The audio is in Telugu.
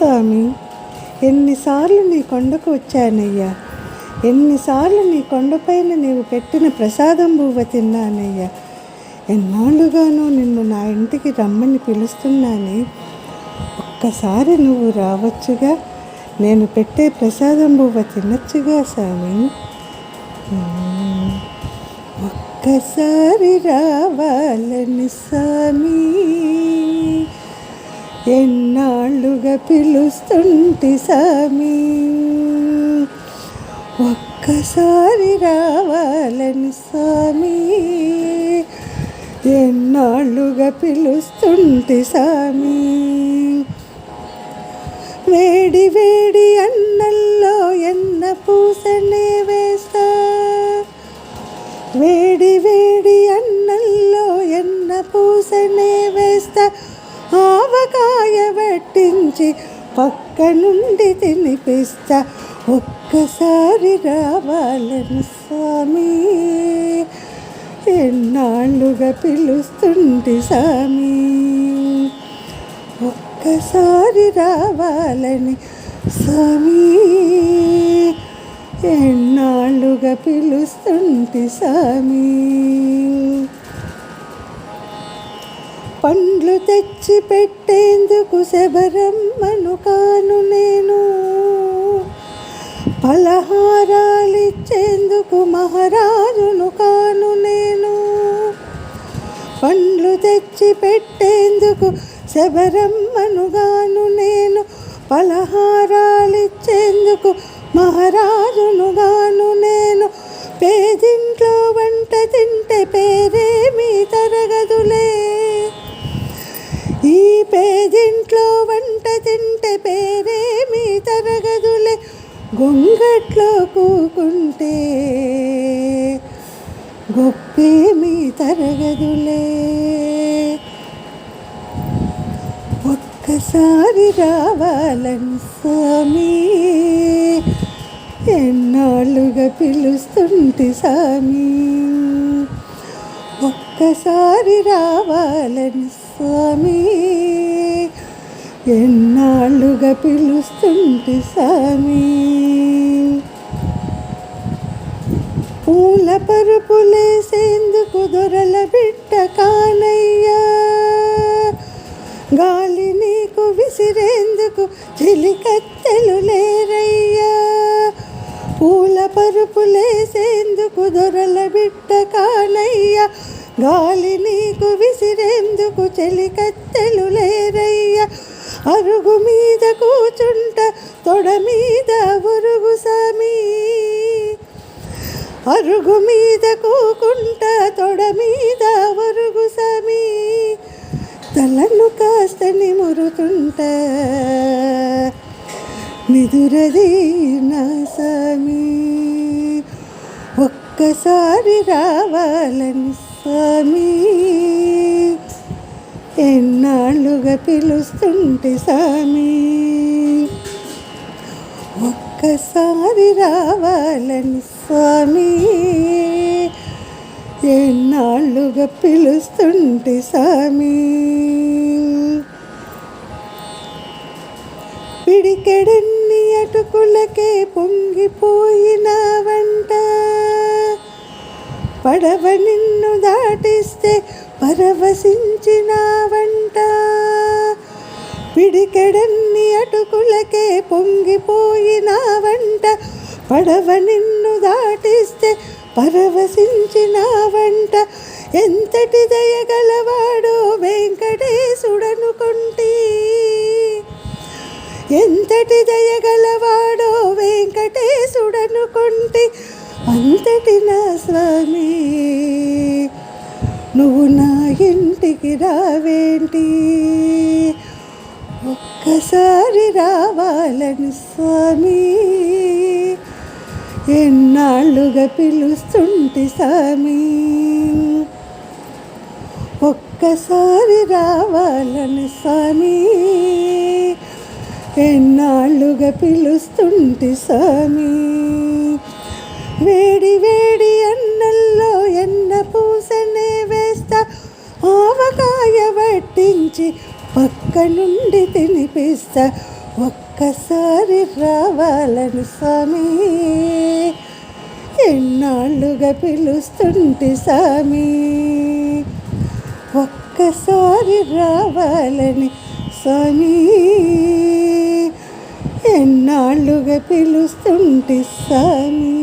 స్వామి, ఎన్నిసార్లు నీ కొండకు వచ్చానయ్యా, ఎన్నిసార్లు నీ కొండపైన నీవు పెట్టిన ప్రసాదం బువ్వ తిన్నానయ్యా. ఎన్నాళ్ళుగానో నిన్ను నా ఇంటికి రమ్మని పిలుస్తున్నానే, ఒక్కసారి నువ్వు రావచ్చుగా, నేను పెట్టే ప్రసాదం బువ్వ తినచ్చుగా స్వామి. ఒక్కసారి రావాలని స్వామి, ఎన్నాళ్ళుగా పిలుస్తుంటి స్వామి. ఒక్కసారి రావాలని స్వామి, ఎన్నాళ్ళుగా పిలుస్తుంటి స్వామి. వేడి వేడి అన్నంలో ఎన్న పూసనే వేస్తా, వేడి వేడి అన్నంలో ఎన్న పూసనే వేస్తా. ఆవకాయ పట్టించి పక్క నుండి తినిపిస్తా. ఒక్కసారి రావాలని స్వామి, ఎన్నాళ్ళుగా పిలుస్తుంటి స్వామి. ఒక్కసారి రావాలని స్వామి, ఎన్నాళ్ళుగా పిలుస్తుంటి స్వామి. పండ్లు తెచ్చి పెట్టేందుకు శబరమ్మను కాను నేను, పలహారాలిచ్చేందుకు మహారాజును కాను నేను. పండ్లు తెచ్చి పెట్టేందుకు శబరమ్మను గాను నేను, పలహారాలిచ్చేందుకు మహారాజును గాను నేను. పేదింట్లో వంట తింటే పేరేమీ తరగదులే, ఈ పేదింట్లో వంట తింటే పేరేమీ తరగదులే. గొంగట్లో కూకుంటే గొప్పేమీ తరగదులే. ఒక్కసారి రావాలని స్వామి, ఎన్నాళ్ళుగా పిలుస్తుంటి స్వామి. ఒక్కసారి రావాలని స్వామి, ఎన్నాళ్ళుగా పిలుస్తుంటి స్వామి. పూల పరుపులేసేందుకు దొరల బిడ్డ కానయ్యా, గాలి నీకు విసిరేందుకు చిలికత్తెలు లేరయ్యా. పూల పరుపులేసేందుకు దొరల బిడ్డ కానయ్యా, గాలి నీకు విసిరేందుకు చెలికత్తెలు లేరయ్యా. అరుగు మీద కూచుంట తొడ మీద ఒరుగు స్వామి, అరుగు మీద కూకుంట తొడ మీద ఒరుగు స్వామి. తలను కాస్త నిమురుతుంట నిదురది నా స్వామి. ఒక్కసారి రావాలని స్వామి, ఎన్నాళ్ళుగా పిలుస్తుంటి స్వామి. ఒక్కసారి రావాలని స్వామి, ఎన్నాళ్ళుగా పిలుస్తుంటి స్వామి. పిడికెడన్ని అటుకులకే పొంగిపోయిన వంట, పడవ నిన్ను దాటిస్తే పరవశించిన వంట. పిడికెడన్ని అటుకులకే పొంగిపోయిన వంట, పడవ నిన్ను దాటిస్తే పరవశించిన వంట. ఎంతటి దయగలవాడో వెంకటేశుడనుకుంటి, ఎంతటి దయగలవాడో వెంకటేశుడనుకుంటి. అంతటి నా స్వామి, నువ్వు నా ఇంటికి రావేంటి. ఒక్కసారి రావాలని స్వామి, ఎన్నాళ్ళుగా పిలుస్తుంటి స్వామి. ఒక్కసారి రావాలని స్వామి, ఎన్నాళ్ళుగా పిలుస్తుంటి స్వామి. వేడి వేడి అన్నంలో ఎన్న పూసనే వేస్తా, ఆవకాయ పట్టించి పక్క నుండి తినిపిస్తా. ఒక్కసారి రావాలని స్వామి, ఎన్నాళ్ళుగా పిలుస్తుంటే స్వామి, ఒక్కసారి రావాలని స్వామి, ఎన్నాళ్ళుగా పిలుస్తుంటే స్వామి.